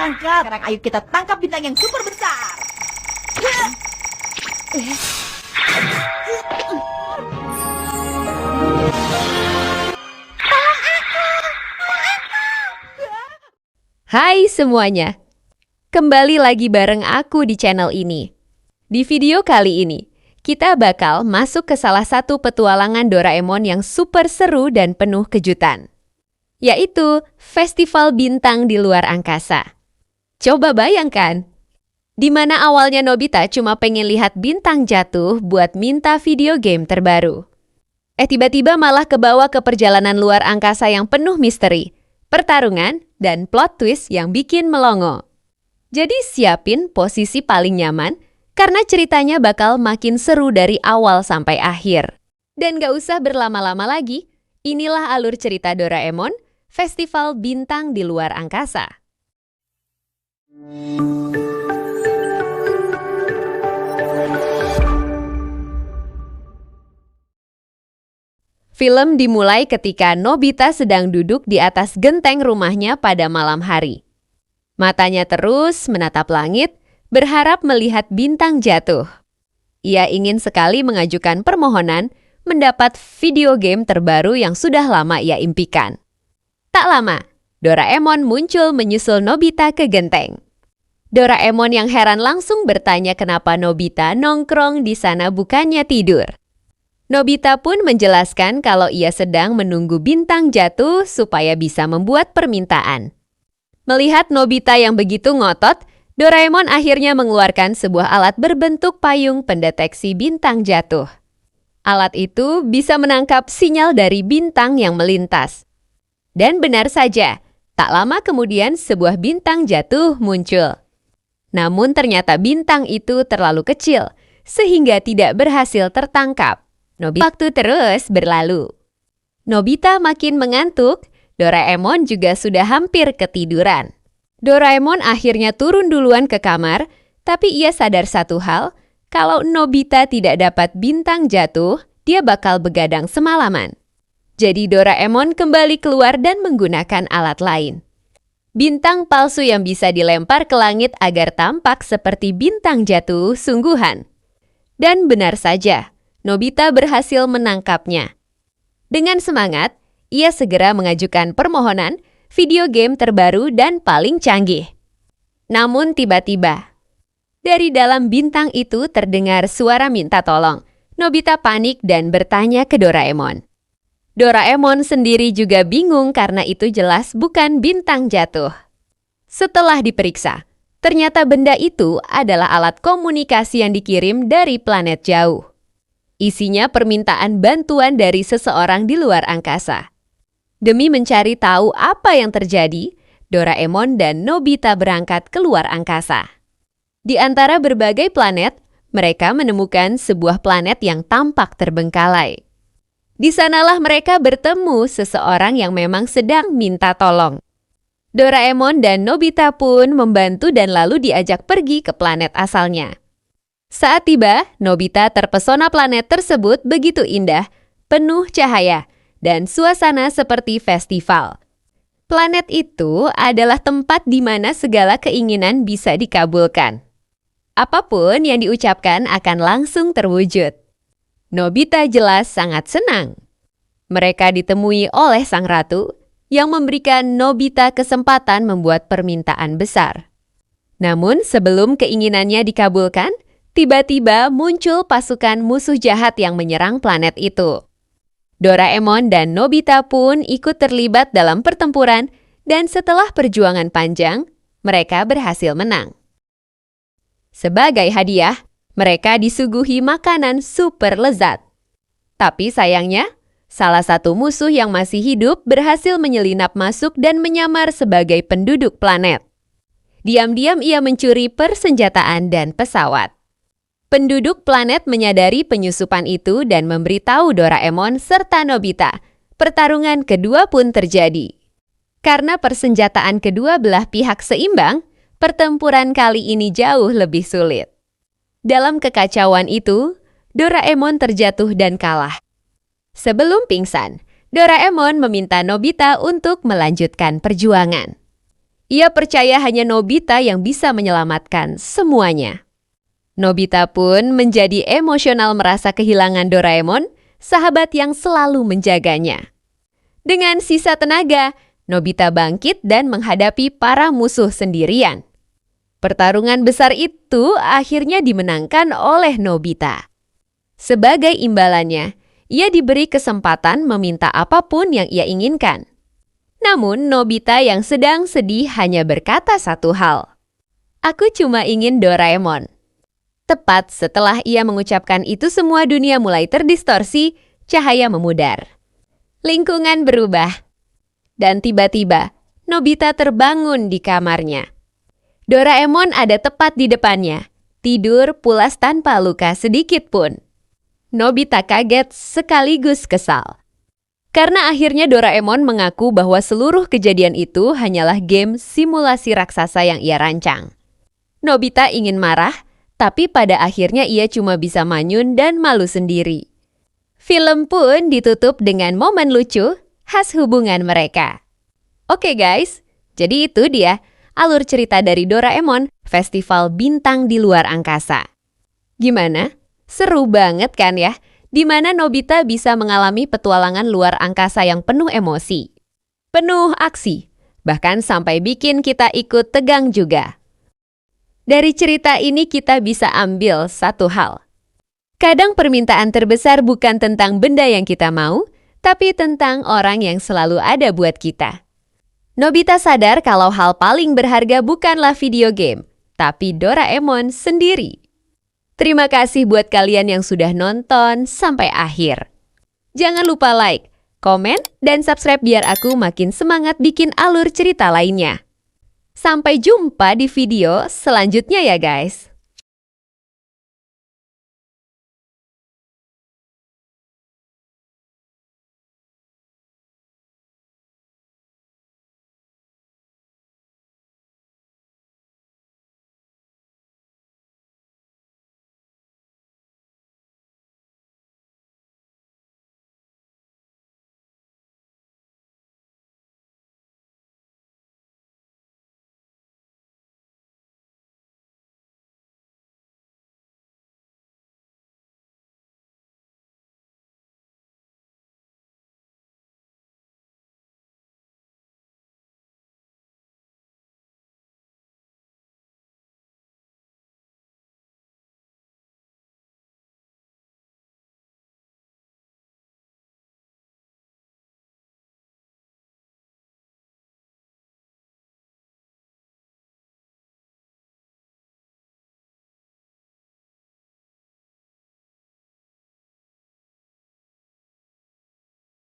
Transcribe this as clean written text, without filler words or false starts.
tangkap. Sekarang ayo kita tangkap bintang yang super besar. Hai semuanya, kembali lagi bareng aku di channel ini. Di video kali ini, kita bakal masuk ke salah satu petualangan Doraemon yang super seru dan penuh kejutan, yaitu Festival Bintang di Luar Angkasa. Coba bayangkan, di mana awalnya Nobita cuma pengen lihat bintang jatuh buat minta video game terbaru. Tiba-tiba malah kebawa ke perjalanan luar angkasa yang penuh misteri, pertarungan, dan plot twist yang bikin melongo. Jadi siapin posisi paling nyaman, karena ceritanya bakal makin seru dari awal sampai akhir. Dan gak usah berlama-lama lagi, inilah alur cerita Doraemon, Festival Bintang di Luar Angkasa. Film dimulai ketika Nobita sedang duduk di atas genteng rumahnya pada malam hari. Matanya terus menatap langit, berharap melihat bintang jatuh. Ia ingin sekali mengajukan permohonan mendapat video game terbaru yang sudah lama ia impikan. Tak lama, Doraemon muncul menyusul Nobita ke genteng. Doraemon yang heran langsung bertanya kenapa Nobita nongkrong di sana bukannya tidur. Nobita pun menjelaskan kalau ia sedang menunggu bintang jatuh supaya bisa membuat permintaan. Melihat Nobita yang begitu ngotot, Doraemon akhirnya mengeluarkan sebuah alat berbentuk payung pendeteksi bintang jatuh. Alat itu bisa menangkap sinyal dari bintang yang melintas. Dan benar saja, tak lama kemudian sebuah bintang jatuh muncul. Namun ternyata bintang itu terlalu kecil, sehingga tidak berhasil tertangkap. Waktu terus berlalu. Nobita makin mengantuk, Doraemon juga sudah hampir ketiduran. Doraemon akhirnya turun duluan ke kamar, tapi ia sadar satu hal, kalau Nobita tidak dapat bintang jatuh, dia bakal begadang semalaman. Jadi Doraemon kembali keluar dan menggunakan alat lain. Bintang palsu yang bisa dilempar ke langit agar tampak seperti bintang jatuh sungguhan. Dan benar saja, Nobita berhasil menangkapnya. Dengan semangat, ia segera mengajukan permohonan video game terbaru dan paling canggih. Namun tiba-tiba, dari dalam bintang itu terdengar suara minta tolong. Nobita panik dan bertanya ke Doraemon. Doraemon sendiri juga bingung karena itu jelas bukan bintang jatuh. Setelah diperiksa, ternyata benda itu adalah alat komunikasi yang dikirim dari planet jauh. Isinya permintaan bantuan dari seseorang di luar angkasa. Demi mencari tahu apa yang terjadi, Doraemon dan Nobita berangkat ke luar angkasa. Di antara berbagai planet, mereka menemukan sebuah planet yang tampak terbengkalai. Di sanalah mereka bertemu seseorang yang memang sedang minta tolong. Doraemon dan Nobita pun membantu dan lalu diajak pergi ke planet asalnya. Saat tiba, Nobita terpesona planet tersebut begitu indah, penuh cahaya, dan suasana seperti festival. Planet itu adalah tempat di mana segala keinginan bisa dikabulkan. Apapun yang diucapkan akan langsung terwujud. Nobita jelas sangat senang. Mereka ditemui oleh sang ratu yang memberikan Nobita kesempatan membuat permintaan besar. Namun sebelum keinginannya dikabulkan, tiba-tiba muncul pasukan musuh jahat yang menyerang planet itu. Doraemon dan Nobita pun ikut terlibat dalam pertempuran dan setelah perjuangan panjang, mereka berhasil menang. Sebagai hadiah, mereka disuguhi makanan super lezat. Tapi sayangnya, salah satu musuh yang masih hidup berhasil menyelinap masuk dan menyamar sebagai penduduk planet. Diam-diam ia mencuri persenjataan dan pesawat. Penduduk planet menyadari penyusupan itu dan memberitahu Doraemon serta Nobita. Pertarungan kedua pun terjadi. Karena persenjataan kedua belah pihak seimbang, pertempuran kali ini jauh lebih sulit. Dalam kekacauan itu, Doraemon terjatuh dan kalah. Sebelum pingsan, Doraemon meminta Nobita untuk melanjutkan perjuangan. Ia percaya hanya Nobita yang bisa menyelamatkan semuanya. Nobita pun menjadi emosional merasa kehilangan Doraemon, sahabat yang selalu menjaganya. Dengan sisa tenaga, Nobita bangkit dan menghadapi para musuh sendirian. Pertarungan besar itu akhirnya dimenangkan oleh Nobita. Sebagai imbalannya, ia diberi kesempatan meminta apapun yang ia inginkan. Namun, Nobita yang sedang sedih hanya berkata satu hal. "Aku cuma ingin Doraemon." Tepat setelah ia mengucapkan itu, semua dunia mulai terdistorsi, cahaya memudar. Lingkungan berubah. Dan tiba-tiba, Nobita terbangun di kamarnya. Doraemon ada tepat di depannya, tidur pulas tanpa luka sedikit pun. Nobita kaget sekaligus kesal. Karena akhirnya Doraemon mengaku bahwa seluruh kejadian itu hanyalah game simulasi raksasa yang ia rancang. Nobita ingin marah, tapi pada akhirnya ia cuma bisa manyun dan malu sendiri. Film pun ditutup dengan momen lucu khas hubungan mereka. Oke guys, jadi itu dia alur cerita dari Doraemon, Festival Bintang di Luar Angkasa. Gimana? Seru banget kan ya? Di mana Nobita bisa mengalami petualangan luar angkasa yang penuh emosi, penuh aksi, bahkan sampai bikin kita ikut tegang juga. Dari cerita ini kita bisa ambil satu hal. Kadang permintaan terbesar bukan tentang benda yang kita mau, tapi tentang orang yang selalu ada buat kita. Nobita sadar kalau hal paling berharga bukanlah video game, tapi Doraemon sendiri. Terima kasih buat kalian yang sudah nonton sampai akhir. Jangan lupa like, komen, dan subscribe biar aku makin semangat bikin alur cerita lainnya. Sampai jumpa di video selanjutnya ya guys.